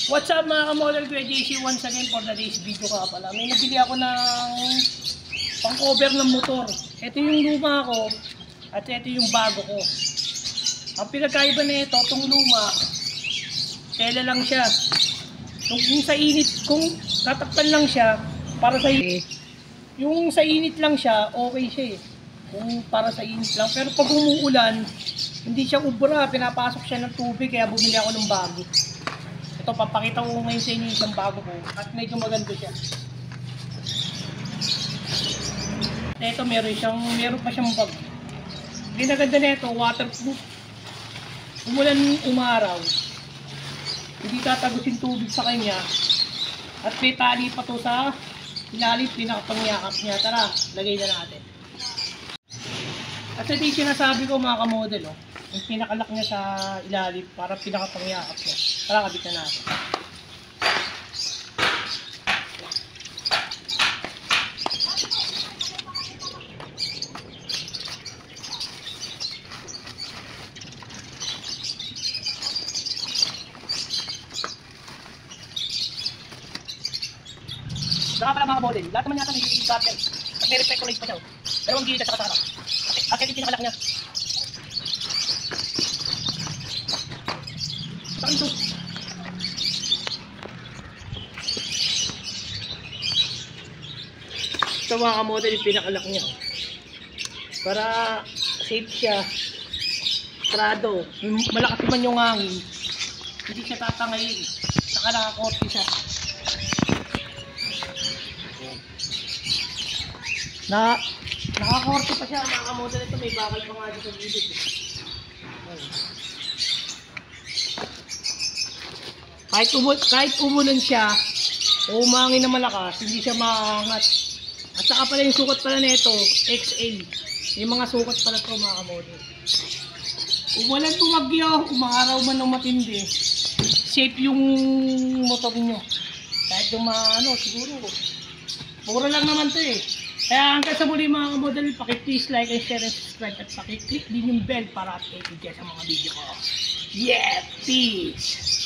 What's up mga ka-model ko, JC once again for today's video ka pala. May nabili ako ng pang-cover ng motor. Ito yung luma ko at ito yung bago ko. Ang pinagkaiba na ito, itong luma, tela lang siya. Kung sa init, kung tatakpan lang siya, para sa init. Yung sa init lang siya, okay siya eh. Kung para sa init lang. Pero pag umuulan, hindi siya ubra, pinapasok siya ng tubig, kaya bumili ako ng bago. Ito, papakita ko ngayon sa inyo isang bago ko at medyo maganda siya. Ito, meron pa siyang bag. Ginaganda na ito, waterproof. Umulan, umaraw, hindi tatagusin tubig sa kanya. At may tali pa to sa ilalim, pinakapangyakap niya. Tara, lagay na natin. At ito yung sinasabi ko mga kamodel, oh. Yung pinakalak niya sa ilalim para pinakapangyakap niya. Tara, kabit na natin. Saka pala mga model, lahat naman yata may gilid cutter at may reflectorize pa siya. Dalawang gilid at saka sarap. At ito yung pinakalak niya. Saka ito. Ito mga model yung pinakalak niya. Para safe siya. Trado. Malakas naman yung hangin. Hindi siya tatangayin. Saka nakakorte siya. Nakakorte pa siya mga kamodel. Ito may bakal pa nga dito sa gilid. Kahit umulan siya o umangin na malakas, hindi siya maangat. At saka pala yung sukat pala nito, XL. Yung mga sukat pala ito mga kamodel. Umulan tumagyo, umaraw man ng matindi, safe yung motor nyo. Kahit yung siguro mura lang naman to eh. Kaya hanggang sa muli mga kamodel, paki-please like and share and subscribe at paki-click din yung bell para update kayo sa mga video ko. Yeah, peace!